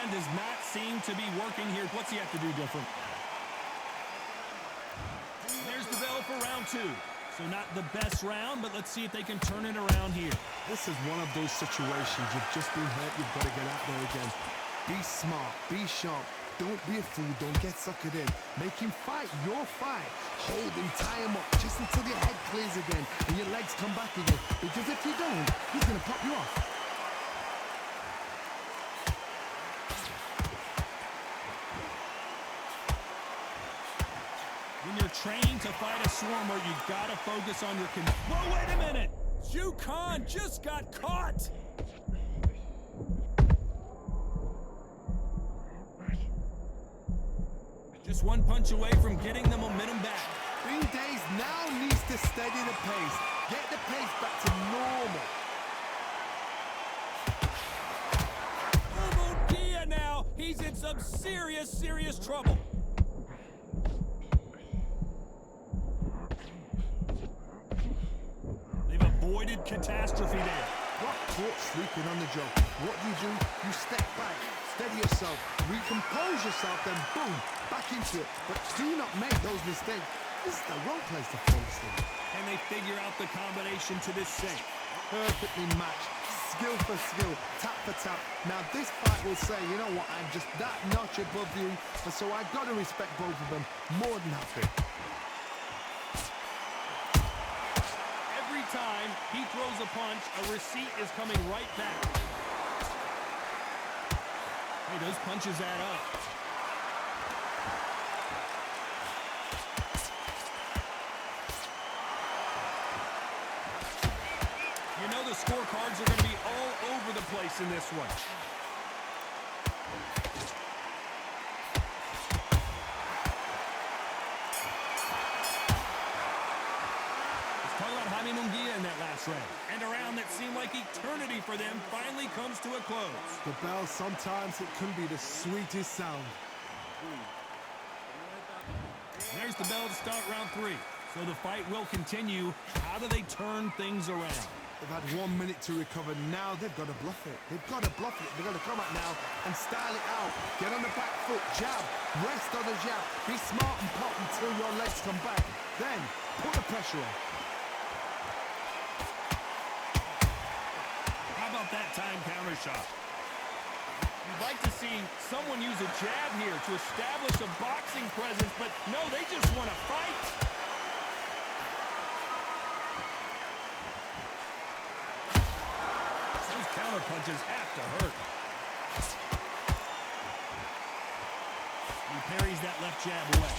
plan does not seem to be working here. What's he have to do different? There's the bell for round 2. So not the best round, but let's see if they can turn it around here. This is one of those situations. You've just been hurt. You've got to get out there again. Be smart. Be sharp. Don't be a fool. Don't get suckered in. Make him fight your fight. Hold him, tie him up, just until your head clears again and your legs come back again. Because if you don't, he's going to pop you off. When you're training to fight a swarmer, you've got to focus on your... Whoa, wait a minute! Zhu Khan just got caught! Just one punch away from getting the momentum back. Green Days now needs to steady the pace. Get the pace back to normal. Munguia now! He's in some serious trouble. They've avoided catastrophe there. Got caught sleeping on the job. What do? You step back, steady yourself, recompose yourself, then boom, back into it. But do not make those mistakes. This is the wrong place to fall asleep. Can they figure out the combination to this sink? Perfectly matched, skill for skill, tap for tap. Now this fight will say, you know what, I'm just that notch above you, and so I've got to respect both of them more than happy. Every time he throws a punch, a receipt is coming right back. Hey, those punches add up. You know the scorecards are going to be all over the place in this one. Let's talk about Jaime Munguia in that last round. And a round that seemed like eternity for them finally comes to a close. The bell, sometimes it can be the sweetest sound. There's the bell to start round 3. So the fight will continue. How do they turn things around? They've had 1 minute to recover. Now they've got to bluff it. They've got to bluff it. They've got to come out now and style it out. Get on the back foot, jab, rest on the jab. Be smart and pop until your legs come back. Then put the pressure on. How about that time counter shot? You'd like to see someone use a jab here to establish a boxing presence, but no, they just want to fight. Those counter punches have to hurt. He parries that left jab away.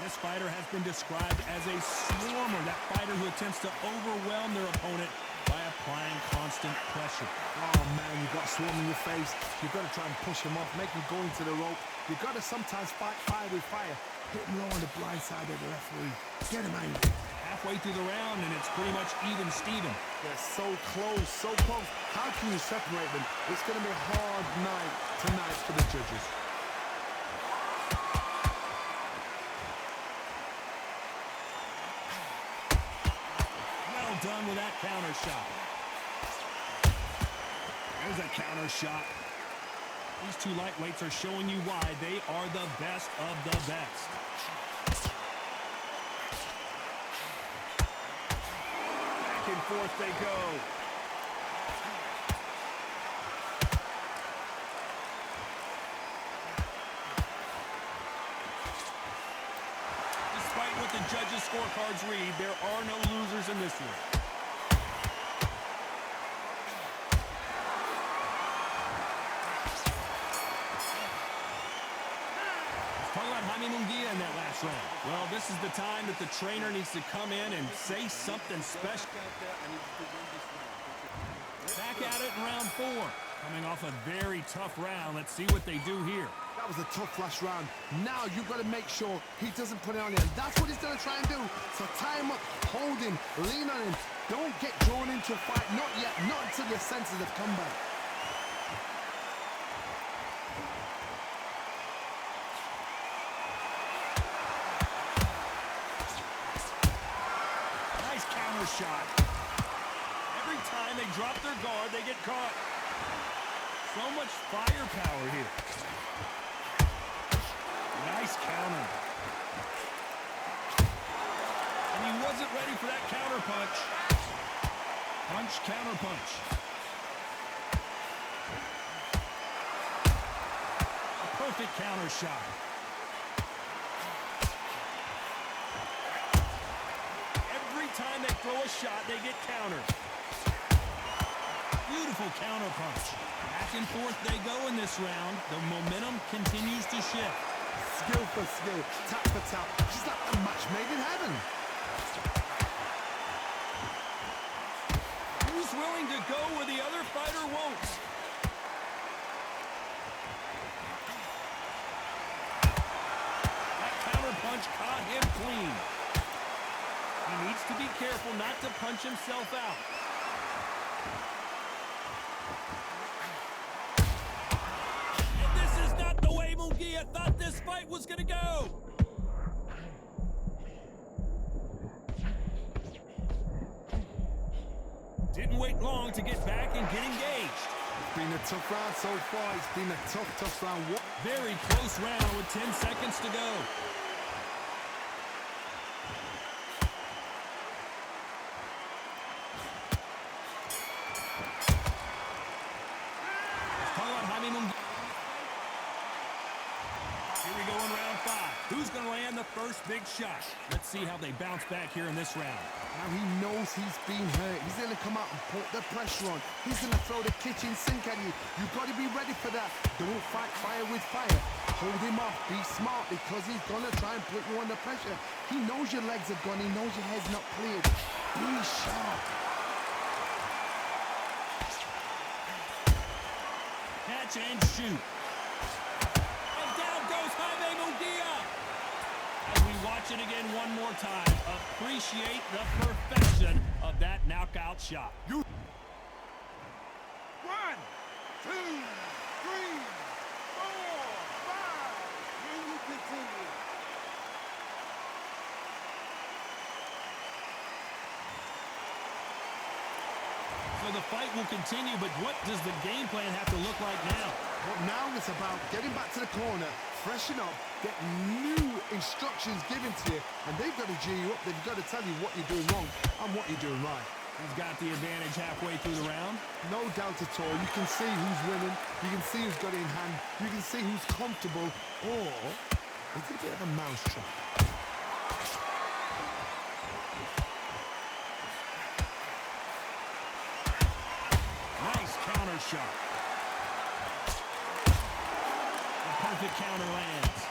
This fighter has been described as a swarmer, that fighter who attempts to overwhelm their opponent by applying constant pressure. Oh man, you've got swarm in your face. You've got to try and push him off, make him go into the rope. You've got to sometimes fight fire with fire. Hit him low on the blind side of the referee. Get him angry. Halfway through the round, and it's pretty much even Steven. They're so close, so close. How can you separate them? It's going to be a hard night tonight for the judges. Well done with that counter shot. There's a counter shot. These two lightweights are showing you why they are the best of the best. Back and forth they go. Despite what the judges' scorecards read, there are no losers in this one. Talk about Jaime Munguia in that last round. Well, this is the time that the trainer needs to come in and say something special. Back at it in round 4. Coming off a very tough round. Let's see what they do here. That was a tough last round. Now you've got to make sure he doesn't put it on you. And that's what he's going to try and do. So tie him up, hold him, lean on him. Don't get drawn into a fight. Not yet. Not until your senses have come back. Nice counter shot. Every time they drop their guard, they get caught. So much firepower here. Nice counter. And he wasn't ready for that counter punch. Punch, counter punch. A perfect counter shot. Every time they throw a shot, they get countered. Beautiful counter punch. Back and forth they go in this round. The momentum continues to shift. Skill for skill, tap for tap. Just like a match made in heaven. Who's willing to go where the other fighter won't? That counter punch caught him clean. He needs to be careful not to punch himself out. And this is not the way Munguia thought this fight was going to go. Didn't wait long to get back and get engaged. It's been a tough round so far. It's been a tough round. What? Very close round with 10 seconds to go. Here we go in round 5. Who's going to land the first big shot? Let's see how they bounce back here in this round. Now he knows he's been hurt. He's going to come out and put the pressure on. He's going to throw the kitchen sink at you. You've got to be ready for that. Don't fight fire with fire. Hold him off. Be smart because he's going to try and put you under pressure. He knows your legs are gone. He knows your head's not cleared. Be sharp. Catch and shoot. And down goes Jaime Munguia. As we watch it again one more time, appreciate the perfection of that knockout shot. 1, 2, 3, 4, 5. Here we continue. So the fight will continue, but what does the game plan have to look like now? But now it's about getting back to the corner, freshen up, get new instructions given to you, and they've got to G you up. They've got to tell you what you're doing wrong and what you're doing right. He's got the advantage halfway through the round. No doubt at all. You can see who's winning. You can see who's got it in hand. You can see who's comfortable. Or it's a bit of a mousetrap. Nice counter shot. A perfect counter lands.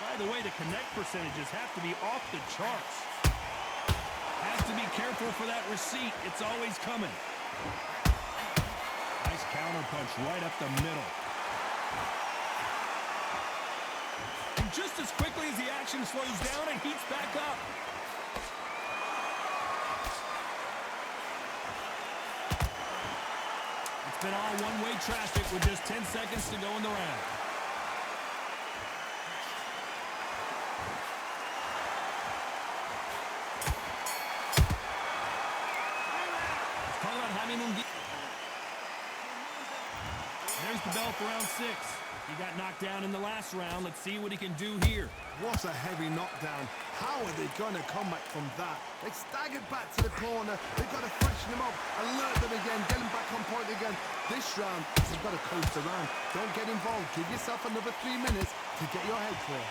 By the way, the connect percentages have to be off the charts. Has to be careful for that receipt. It's always coming. Nice counter punch right up the middle. And just as quickly as the action slows down, it heats back up. It's been all one-way traffic with just 10 seconds to go in the round. There's the bell for round 6. He got knocked down in the last round. Let's see what he can do here. What a heavy knockdown. How are they going to come back from that? They staggered back to the corner. They've got to freshen them up, alert them again, get them back on point again. This round, they've got to coast around. Don't get involved. Give yourself another 3 minutes to get your head clear.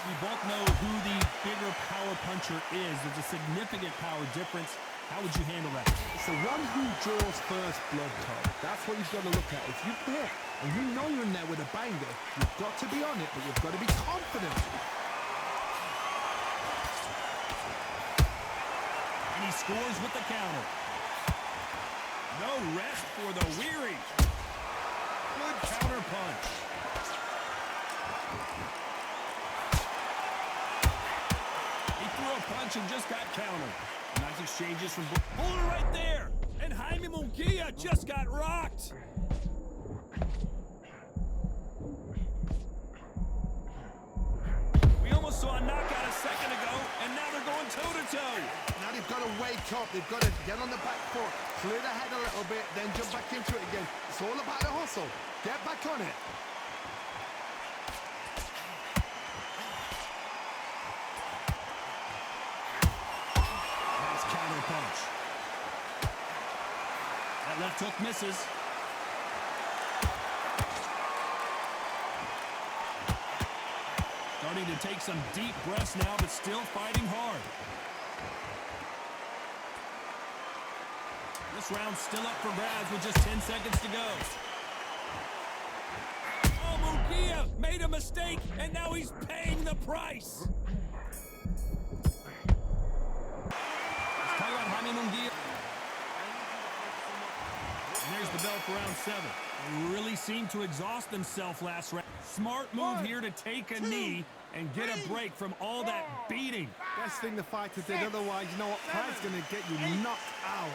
We both know who the bigger power puncher is. There's a significant power difference. How would you handle that? It's the one who draws first blood, Todd. That's what you've got to look at. If you're there and you know you're in there with a banger, you've got to be on it, but you've got to be confident. And he scores with the counter. No rest for the weary. Good counter punch. Punch and just got countered. Nice exchanges from Buller right there. And Jaime Munguia just got rocked. saw a knockout a second ago, and now they're going toe-to-toe. Now they've got to wake up. They've got to get on the back foot, clear the head a little bit, then jump back into it again. It's all about the hustle. Get back on it. Nice counter punch. That left hook misses. Starting to take some deep breaths now, but still fighting hard. This round's still up for grabs with just 10 seconds to go. Oh, Munguia made a mistake, and now he's paying the price. Let's talk about Jaime Munguia. And there's the bell for round 7. They really seemed to exhaust themselves last round. Smart move here to take a knee and get a break from all that beating. Best thing the fighter did, otherwise, you know what? Pride's going to get you knocked out.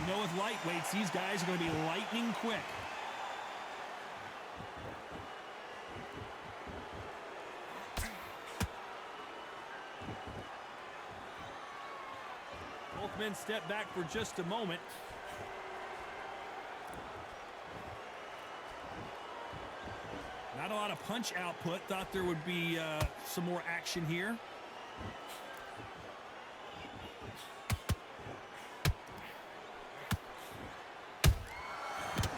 You know, with lightweights, these guys are going to be lightning quick. Both men step back for just a moment. Not a lot of punch output. Thought there would be some more action here.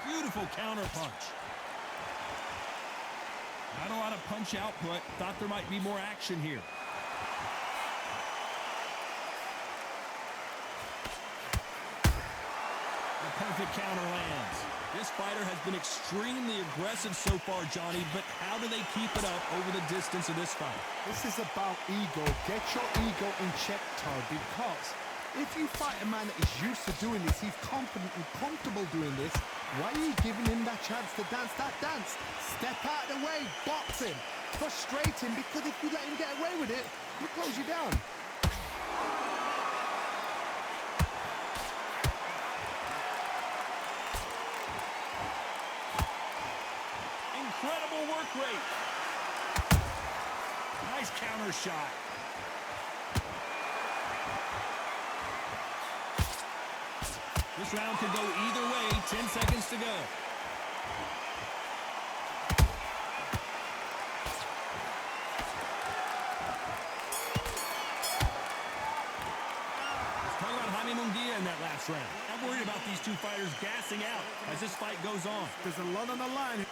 Beautiful counter punch. Not a lot of punch output. Thought there might be more action here. The perfect counter lands. This fighter has been extremely aggressive so far, Johnny, but how do they keep it up over the distance of this fight? This is about ego. Get your ego in check, Todd, because if you fight a man that is used to doing this, he's confident and comfortable doing this, why are you giving him that chance to dance that dance? Step out of the way, box him, frustrate him, because if you let him get away with it, he'll close you down. Incredible work rate. Nice counter shot. This round could go either way. 10 seconds to go. Let's talk about Jaime Munguia in that last round. I'm worried about these two fighters gassing out as this fight goes on. There's a lot on the line.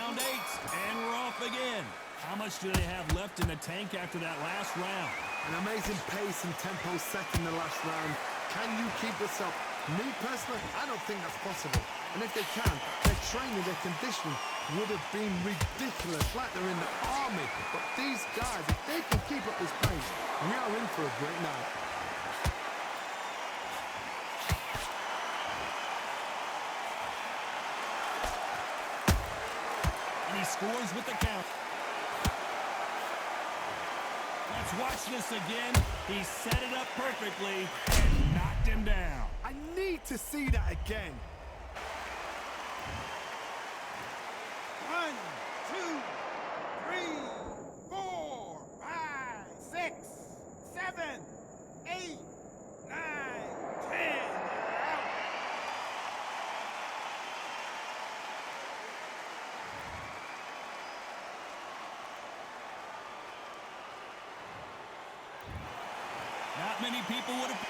Round 8, and we're off again. How much do they have left in the tank after that last round? An amazing pace and tempo set in the last round. Can you keep this up? Me personally, I don't think that's possible. And if they can, their training, their conditioning would have been ridiculous, like they're in the army. But these guys, if they can keep up this pace, we are in for a great night. And he scores with the count. Let's watch this again. He set it up perfectly and knocked him down. I need to see that again. 1, 2, 3, 4, 5, 6, 7, 8, 9, 10. Out. Not many people would have...